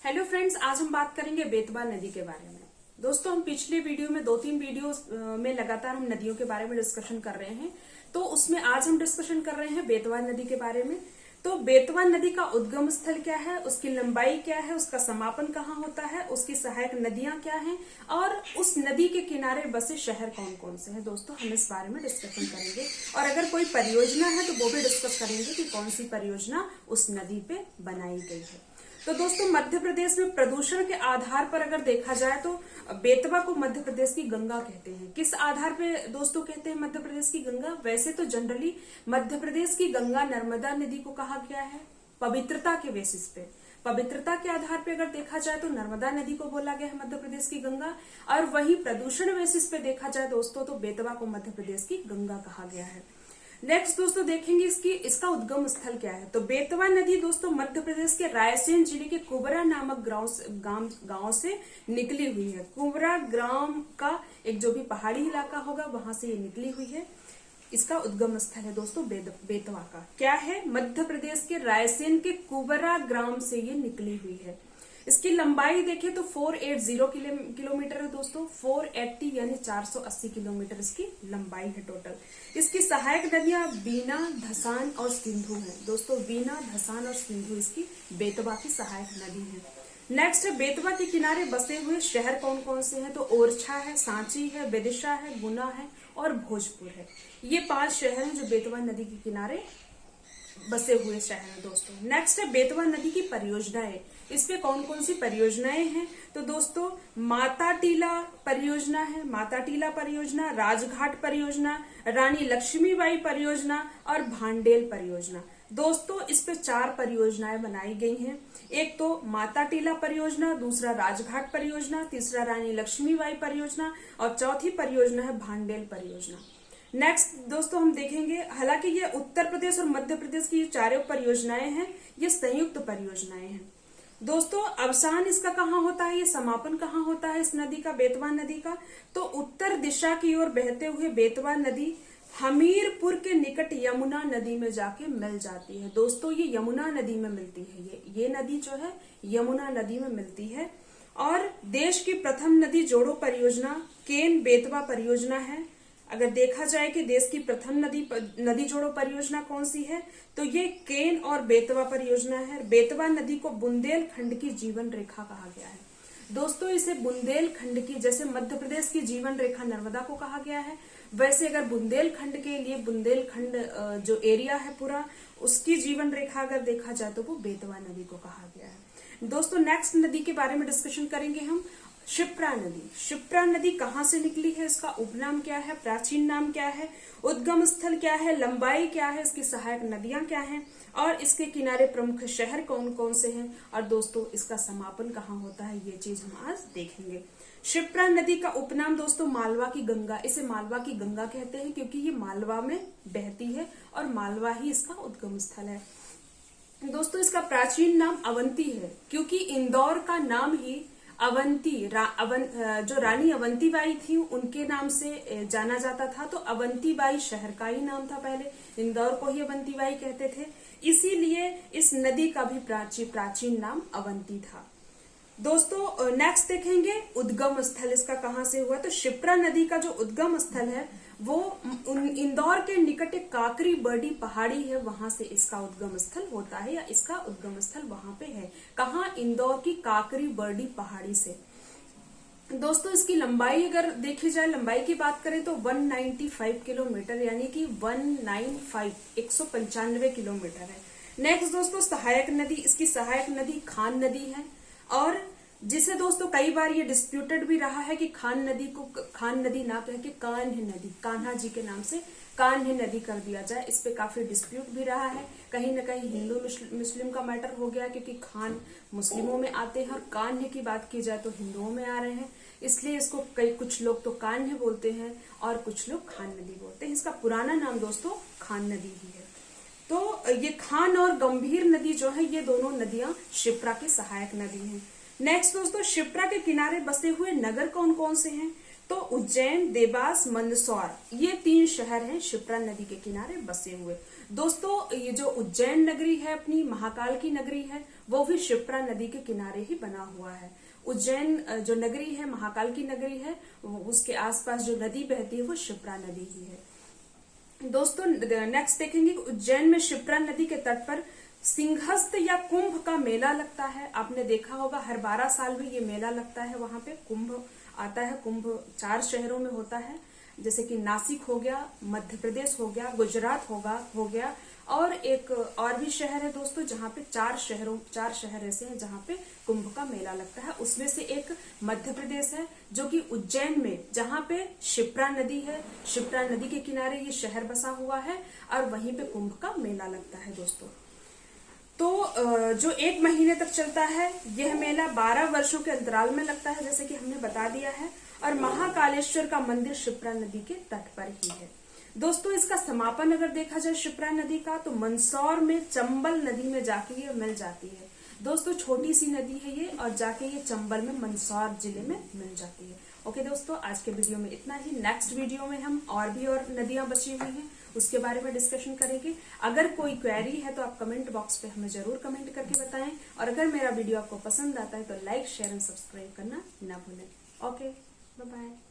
Hello friends, आज हम बात करेंगे बेतवा नदी के बारे में। दोस्तों, हम पिछले वीडियो में 2-3 वीडियो में लगातार हम नदियों के बारे में डिस्कशन कर रहे हैं। तो उसमें आज हम डिस्कशन कर रहे हैं बेतवा नदी के बारे में। तो बेतवा नदी का उद्गम स्थल क्या है, उसकी लंबाई क्या है, उसका समापन कहाँ होता है, उसकी सहायक नदियां क्या हैं और उस नदी के किनारे बसे शहर कौन कौन से हैं। दोस्तों, हम इस बारे में डिस्कशन करेंगे और अगर कोई परियोजना है तो वो भी डिस्कस करेंगे कि कौन सी परियोजना उस नदी पे बनाई गई है। तो दोस्तों, मध्य प्रदेश में प्रदूषण के आधार पर अगर देखा जाए तो बेतवा को मध्य प्रदेश की गंगा कहते हैं। किस आधार पे दोस्तों कहते हैं मध्य प्रदेश की गंगा? वैसे तो जनरली मध्य प्रदेश की गंगा नर्मदा नदी को कहा गया है पवित्रता के बेसिस पे। पवित्रता के आधार पे अगर देखा जाए तो नर्मदा नदी को बोला गया है मध्य प्रदेश की गंगा, और वहीं प्रदूषण बेसिस पे देखा जाए दोस्तों तो बेतवा को मध्य प्रदेश की गंगा कहा गया है। नेक्स्ट दोस्तों देखेंगे इसका उद्गम स्थल क्या है। तो बेतवा नदी दोस्तों मध्य प्रदेश के रायसेन जिले के कुबरा नामक गांव से निकली हुई है। कुबरा ग्राम का एक जो भी पहाड़ी इलाका होगा वहां से ये निकली हुई है। इसका उद्गम स्थल है दोस्तों बेतवा का क्या है, मध्य प्रदेश के रायसेन के कुबरा ग्राम से ये निकली हुई है। इसकी लंबाई देखें तो 480 किलोमीटर है दोस्तों। 480 यानी 480 किलोमीटर इसकी लंबाई है टोटल। इसकी सहायक नदियां बीना, धसान और सिंधु हैं दोस्तों। बीना, धसान और सिंधु इसकी बेतवा की सहायक नदी है। नेक्स्ट है बेतवा के किनारे बसे हुए शहर कौन कौन से हैं। तो ओरछा है, सांची है, विदिशा है, गुना है और भोजपुर है। ये 5 शहर हैं जो बेतवा नदी के किनारे बसे हुए शहर है दोस्तों। नेक्स्ट है बेतवा नदी की परियोजनाएं। इस पे कौन कौन सी परियोजनाएं हैं। तो दोस्तों माता टीला परियोजना है, माता टीला परियोजना, राजघाट परियोजना, रानी लक्ष्मीबाई परियोजना और भांडेल परियोजना। दोस्तों इस पे 4 परियोजनाएं बनाई गई हैं। एक तो माता टीला परियोजना, दूसरा राजघाट परियोजना, तीसरा रानी लक्ष्मीबाई परियोजना और चौथी परियोजना है भांडेल परियोजना। नेक्स्ट दोस्तों हम देखेंगे, हालांकि ये उत्तर प्रदेश और मध्य प्रदेश की चारों परियोजनाएं हैं, ये संयुक्त परियोजनाएं हैं। दोस्तों अवसान इसका कहाँ होता है, ये समापन कहाँ होता है इस नदी का, बेतवा नदी का? तो उत्तर दिशा की ओर बहते हुए बेतवा नदी हमीरपुर के निकट यमुना नदी में जाके मिल जाती है। दोस्तों ये यमुना नदी में मिलती है, ये नदी जो है यमुना नदी में मिलती है। और देश की प्रथम नदी जोड़ो परियोजना केन बेतवा परियोजना है। अगर देखा जाए कि देश की प्रथम नदी जोड़ो परियोजना कौन सी है, तो ये केन और बेतवा परियोजना है। बेतवा नदी को बुंदेलखंड की जीवन रेखा कहा गया है दोस्तों। इसे बुंदेलखंड की, जैसे मध्य प्रदेश की जीवन रेखा नर्मदा को कहा गया है, वैसे अगर बुंदेलखंड के लिए बुंदेलखंड जो एरिया है पूरा, उसकी जीवन रेखा अगर देखा जाए तो वो बेतवा नदी को कहा गया है दोस्तों। नेक्स्ट नदी के बारे में डिस्कशन करेंगे हम, क्षिप्रा नदी। क्षिप्रा नदी कहाँ से निकली है, इसका उपनाम क्या है, प्राचीन नाम क्या है, उद्गम स्थल क्या है, लंबाई क्या है, इसकी सहायक नदियां क्या हैं और इसके किनारे प्रमुख शहर कौन कौन से हैं और दोस्तों इसका समापन कहाँ होता है, ये चीज हम आज देखेंगे। क्षिप्रा नदी का उपनाम दोस्तों मालवा की गंगा, इसे मालवा की गंगा कहते हैं क्योंकि ये मालवा में बहती है और मालवा ही इसका उद्गम स्थल है। दोस्तों इसका प्राचीन नाम अवंती है क्योंकि इंदौर का नाम ही अवंती जो रानी अवंतीबाई थी उनके नाम से जाना जाता था। तो अवंतीबाई शहर का ही नाम था, पहले इंदौर को ही अवंतीबाई कहते थे, इसीलिए इस नदी का भी प्राचीन नाम अवंती था। दोस्तों नेक्स्ट देखेंगे उद्गम स्थल इसका कहाँ से हुआ। तो क्षिप्रा नदी का जो उद्गम स्थल है वो इंदौर के निकट एक काकरी बर्डी पहाड़ी है, वहां से इसका उद्गम स्थल होता है या इसका उद्गम स्थल वहां पे है। कहाँ? इंदौर की काकरी बर्डी पहाड़ी से। दोस्तों इसकी लंबाई अगर देखी जाए, लंबाई की बात करें तो 195 किलोमीटर यानी कि 195 किलोमीटर है। नेक्स्ट दोस्तों सहायक नदी, इसकी सहायक नदी खान नदी है और जिसे दोस्तों कई बार ये डिस्प्यूटेड भी रहा है कि खान नदी को खान नदी ना कह के कान्ह नदी, कान्हा जी के नाम से कान्ह नदी कर दिया जाए। इस पे काफी डिस्प्यूट भी रहा है, कहीं ना कहीं हिंदू मुस्लिम का मैटर हो गया क्योंकि खान मुस्लिमों में आते हैं और कान्ह की बात की जाए तो हिंदुओं में आ रहे हैं, इसलिए इसको कुछ लोग तो कान्ह बोलते हैं और कुछ लोग खान नदी बोलते हैं। इसका पुराना नाम दोस्तों खान नदी ही है। तो ये खान और गंभीर नदी जो है ये दोनों नदियां क्षिप्रा की सहायक नदी हैं। नेक्स्ट दोस्तों क्षिप्रा के किनारे बसे हुए नगर कौन कौन से हैं। तो उज्जैन, देवास, मंदसौर, ये 3 शहर हैं क्षिप्रा नदी के किनारे बसे हुए। दोस्तों ये जो उज्जैन नगरी है अपनी महाकाल की नगरी है, वो भी शिप्रा नदी के किनारे ही बना हुआ है। उज्जैन जो नगरी है, महाकाल की नगरी है, उसके आसपास जो नदी बहती है वो शिप्रा नदी ही है। दोस्तों नेक्स्ट देखेंगे उज्जैन में शिप्रा नदी के तट पर सिंहस्थ या कुंभ का मेला लगता है। आपने देखा होगा हर 12 साल में ये मेला लगता है, वहां पे कुंभ आता है। कुंभ 4 शहरों में होता है, जैसे कि नासिक हो गया, मध्य प्रदेश हो गया, गुजरात हो गया और एक और भी शहर है दोस्तों जहां पे 4 शहर ऐसे हैं जहां पे कुंभ का मेला लगता है। उसमें से एक मध्य प्रदेश है जो कि उज्जैन में, जहां पे शिप्रा नदी है, शिप्रा नदी के किनारे ये शहर बसा हुआ है और वहीं पे कुंभ का मेला लगता है दोस्तों। तो जो 1 महीने तक चलता है यह मेला 12 वर्षों के अंतराल में लगता है, जैसे कि हमने बता दिया है। और महाकालेश्वर का मंदिर शिप्रा नदी के तट पर ही है दोस्तों। इसका समापन अगर देखा जाए शिप्रा नदी का, तो मंदसौर में चंबल नदी में जाके ये मिल जाती है दोस्तों। छोटी सी नदी है ये और जाके ये चंबल में मंदसौर जिले में मिल जाती है। ओके दोस्तों, आज के वीडियो में इतना ही। नेक्स्ट वीडियो में हम और भी नदियां बची हुई हैं उसके बारे में डिस्कशन करेंगे। अगर कोई क्वेरी है तो आप कमेंट बॉक्स पे हमें जरूर कमेंट करके बताएं और अगर मेरा वीडियो आपको पसंद आता है तो लाइक, शेयर एंड सब्सक्राइब करना ना भूलें। Okay, bye bye.